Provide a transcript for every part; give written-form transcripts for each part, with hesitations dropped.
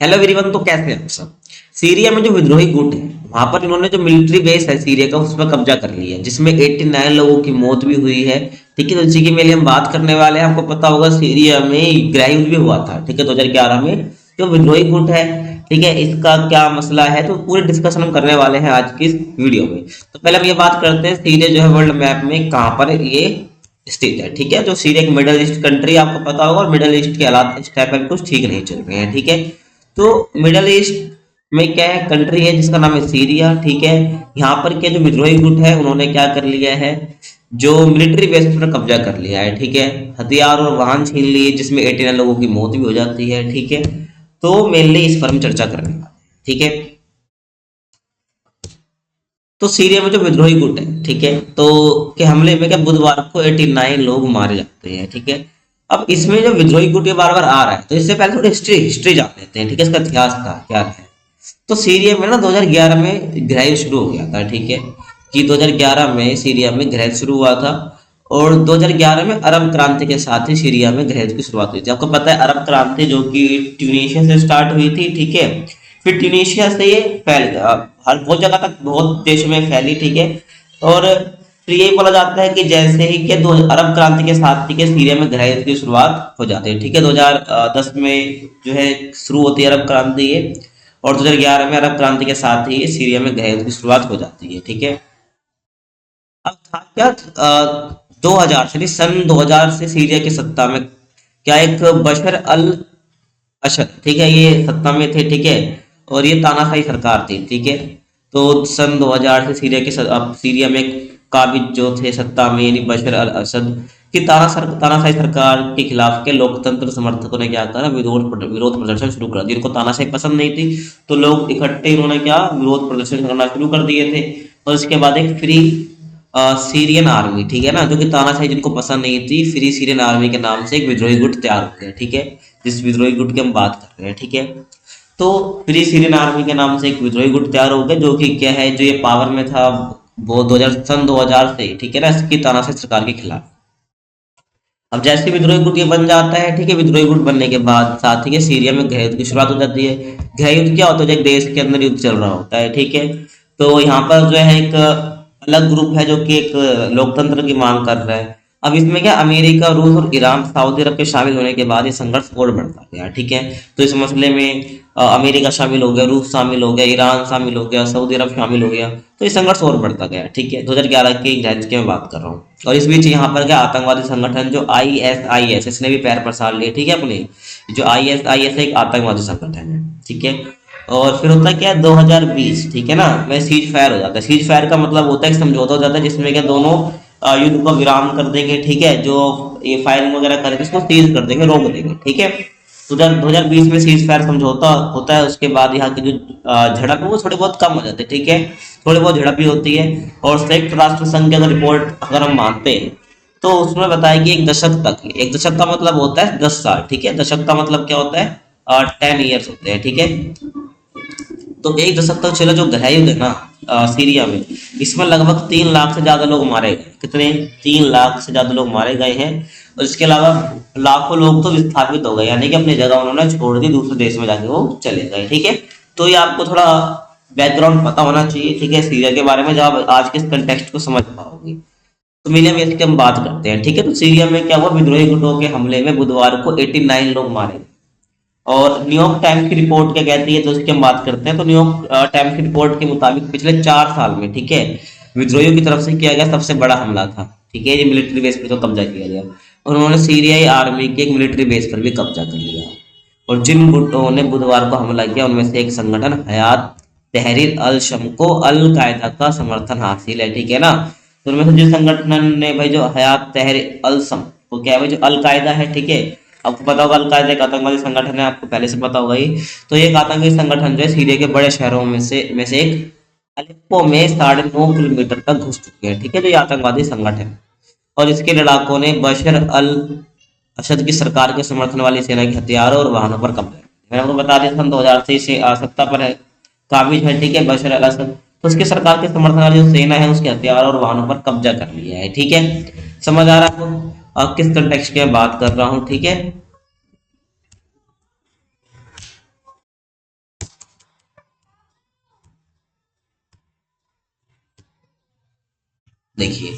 Hello everyone, तो कैसे हैं आप सब। सीरिया में जो विद्रोही गुट है वहां पर इन्होंने जो मिलिट्री बेस है सीरिया का उस पर कब्जा कर लिया है, जिसमें 89 लोगों की मौत भी हुई है। ठीक है, तो इसी के मेले हम बात करने वाले हैं। आपको पता होगा सीरिया में गृह युद्ध भी हुआ था, ठीक है, 2011 में। जो विद्रोही गुट है, ठीक है, इसका क्या मसला है, तो पूरे डिस्कशन हम करने वाले हैं आज की इस वीडियो में। तो पहले हम ये बात करते हैं सीरिया जो है वर्ल्ड मैप में कहाँ पर ये स्थित है। ठीक है, जो सीरिया एक मिडल ईस्ट कंट्री आपको पता होगा, और मिडल ईस्ट के हालात इस टाइम पर कुछ ठीक नहीं चल रहे हैं। ठीक है, तो मिडल ईस्ट में क्या है, कंट्री है जिसका नाम है सीरिया। ठीक है, यहाँ पर के जो विद्रोही गुट है उन्होंने क्या कर लिया है, जो मिलिट्री बेस पर कब्जा कर लिया है। ठीक है, हथियार और वाहन छीन लिए, जिसमें 89 लोगों की मौत भी हो जाती है। ठीक है, तो मेनली इस पर हम चर्चा करने वाले हैं। ठीक है, तो सीरिया में जो विद्रोही गुट है, ठीक है, तो के हमले में क्या बुधवार को 89 लोग मारे जाते हैं। ठीक है, अब इसमें जो विद्रोही गुट ये बार बार आ रहा है, तो इससे पहले थोड़ी हिस्ट्री हिस्ट्री जान लेते हैं। ठीक है, इसका इतिहास था क्या है। तो सीरिया में ना 2011 में गृह युद्ध शुरू हो गया था। ठीक है, कि 2011 में सीरिया में गृह युद्ध शुरू हुआ था, और 2011 में अरब क्रांति के साथ ही सीरिया में गृह युद्ध की शुरुआत हुई थी। आपको पता है अरब क्रांति जो कि ट्यूनीशिया से स्टार्ट हुई थी। ठीक है, फिर ट्यूनीशिया से ये फैल गया, हर बहुत जगह तक, बहुत देशों में फैली। ठीक है, और फिर यही बोला जाता है कि जैसे ही कि दो अरब क्रांति के साथ ही के सीरिया में गृह युद्ध की शुरुआत हो जाती है। ठीक है, 2010 में जो है शुरू होती है अरब क्रांति ये, और 2011 में अरब क्रांति के साथ ही सीरिया में गृह युद्ध की शुरुआत हो जाती है। ठीक है, अब था क्या, 2000 से सन 2000 से सीरिया की सत्ता में क्या एक बशर अल असद, ठीक है, ये सत्ता में थे। ठीक है, और ये तानाशाही सरकार थी। ठीक है, तो सन 2000 से सीरिया के अब सीरिया में काबिज जो थे सत्ता में, यानी बशर अल असद की तानाशाही सरकार के खिलाफ के लोकतंत्र समर्थकों ने क्या करा, विरोध प्रदर्शन शुरू कर दिया। जिनको तानाशाही पसंद नहीं थी, तो लोग इकट्ठे इन्होंने क्या विरोध प्रदर्शन करना शुरू कर दिए थे। और इसके बाद एक फ्री सीरियन आर्मी, ठीक है ना, जो कि तानाशाही जिनको पसंद नहीं थी, फ्री सीरियन आर्मी के नाम से एक विद्रोही गुट तैयार हो गया। ठीक है, जिस विद्रोही गुट की हम बात कर रहे हैं। ठीक है, तो फ्री सीरियन आर्मी के नाम से एक विद्रोही गुट तैयार हो गया, जो कि क्या है, जो ये पावर में था वो 2000 सन 2000 से, ठीक है ना, इसकी तानाशाही सरकार के खिलाफ। अब जैसे विद्रोही गुट ये बन जाता है, ठीक है, विद्रोही गुट बनने के बाद साथ ही सीरिया में गृह युद्ध की शुरुआत हो जाती है। गृह युद्ध क्या होता है, जो एक देश के अंदर युद्ध चल रहा होता है। ठीक है, तो यहाँ पर जो है एक अलग ग्रुप है जो कि एक लोकतंत्र की मांग कर रहा है। अब इसमें क्या अमेरिका, रूस और ईरान, सऊदी अरब के शामिल होने के बाद ये संघर्ष और बढ़ता गया। ठीक है, तो इस मसले में अमेरिका शामिल हो गया, रूस शामिल हो गया, ईरान शामिल हो गया, सऊदी अरब शामिल हो गया, तो ये संघर्ष और बढ़ता गया। ठीक है, 2011 के राज्य की मैं बात कर रहा हूँ। और इस बीच यहाँ पर क्या आतंकवादी संगठन जो ISIS, इसने भी पैर पसार लिए। ठीक है, अपने जो ISIS एक आतंकवादी संगठन है। ठीक है, और फिर होता क्या है 2020, ठीक है ना, में सीज फायर हो जाता है। सीज फायर का मतलब होता है कि समझौता हो जाता है, जिसमें क्या दोनों युद्ध को विराम कर देंगे। ठीक है, जो ये फायरिंग वगैरह करेंगे इसको सीज कर देंगे, रोक देंगे। ठीक है, तो जब 2020 में सीज फायर समझौता होता है, उसके बाद यहाँ की जो झड़प है वो थोड़ी बहुत कम हो जाती है। ठीक है, थोड़ी बहुत झड़प भी होती है। और संयुक्त राष्ट्र संघ की अगर रिपोर्ट अगर हम मानते हैं, तो उसमें बताया कि एक दशक तक, एक दशक का मतलब होता है 10 साल। ठीक है, दशक का मतलब क्या होता है, 10 ईयर्स होते हैं। ठीक है, तो एक दशक तक चला जो गृह युद्ध है ना सीरिया में, इसमें लगभग 3 लाख से ज्यादा लोग मारे गए। कितने, 3 लाख से ज्यादा लोग मारे गए हैं। और इसके अलावा लाखों लोग तो विस्थापित हो गए, यानी कि अपनी जगह उन्होंने छोड़ दी, दूसरे देश में जाके वो चले गए। ठीक है, तो ये आपको थोड़ा बैकग्राउंड पता होना चाहिए। ठीक है, सीरिया के बारे में, जब आप आज के इस कंटेक्स्ट को समझ पाओगे। तो मिलियम में इसकी हम बात करते हैं। ठीक है, तो सीरिया में क्या हुआ, विद्रोही गुटों के हमले में बुधवार को 89 लोग मारे गए। और न्यूयॉर्क टाइम्स की रिपोर्ट क्या कहती है, तो उसकी हम बात करते हैं। तो न्यूयॉर्क टाइम्स की रिपोर्ट के मुताबिक पिछले 4 साल में, ठीक है, विद्रोहियों की तरफ से किया गया सबसे बड़ा हमला था। ठीक है, ये मिलिट्री बेस पर जो कब्जा किया गया, और उन्होंने सीरियाई आर्मी के एक मिलिट्री बेस पर भी कब्जा कर लिया। और जिन गुटों ने बुधवार को हमला किया उनमें से एक संगठन हयात तहरीर अल शम को अल कायदा का समर्थन हासिल है। ठीक है ना, तो उनमें से जिस संगठन ने भाई जो हयात तहरीर अल शम, वो क्या है भाई, जो अल कायदा है। ठीक है, आपको पता होगा अल कायदा एक आतंकवादी संगठन है, आपको पहले से पता होगा ही। तो ये एक आतंकी संगठन जो है सीरिया के बड़े शहरों में से एक अलेप्पो में 9.5 किलोमीटर तक घुस चुके हैं। ठीक है, जो ये आतंकवादी संगठन, और इसके लड़ाकों ने बशर अल असद की सरकार के समर्थन वाली सेना के हथियारों और वाहनों पर कब्जा किया। मैंने आपको बता दिया सन 2000 से इसे सत्ता पर है, काबिज है। ठीक है, बशर अल असद, तो उसकी सरकार के समर्थन वाली जो सेना है उसके हथियारों और वाहनों पर कब्जा कर लिया है। ठीक है, समझ आ रहा है आपको किस कंटेक्स्ट की मैं बात कर रहा हूँ। ठीक है, देखिए,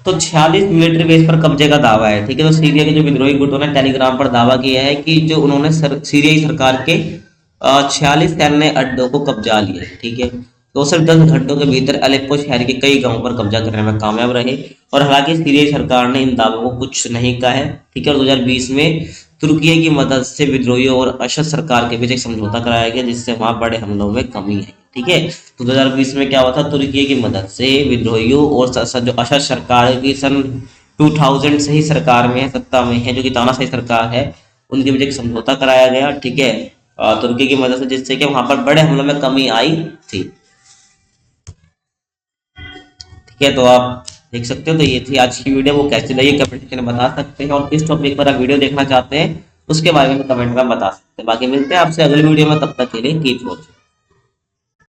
तो 46 मिलिट्री बेस पर कब्जे का दावा है, ठीक है। तो सीरिया के जो विद्रोही गुटों ने टेलीग्राम पर दावा किया है कि जो उन्होंने सीरियाई सरकार के 46 सैन्य अड्डों को कब्जा लिया है, ठीक है। तो सिर्फ 10 घंटों के भीतर अलेप्पो शहर के कई गांवों पर कब्जा करने में कामयाब रहे। और हालांकि सीरियाई सरकार ने इन दावों को कुछ नहीं कहा है, ठीक है। और 2020 में तुर्की की मदद से विद्रोहियों और असद सरकार के बीच एक समझौता कराया गया, जिससे वहां बड़े हमलों में कमी है, ठीक है। तो 2020 में क्या हुआ था, तुर्की की मदद से विद्रोहियों और जो असद सरकार है, की सन 2000 से ही सरकार में है, सत्ता में है, जो कि तानाशाही सरकार है, उनके बीच एक समझौता कराया गया, ठीक है, तुर्की की मदद से, जिससे कि वहां पर बड़े हमलों में कमी आई थी, ठीक है। तो आप देख सकते हो। तो ये थी आज की वीडियो, वो कैसी लगी कमेंट सेक्शन में बता सकते हैं, और इस टॉपिक पर आप वीडियो देखना चाहते हैं उसके बारे में कमेंट में बता सकते हैं। बाकी मिलते हैं आपसे अगली वीडियो में, तब तक के लिए कीप वॉचिंग।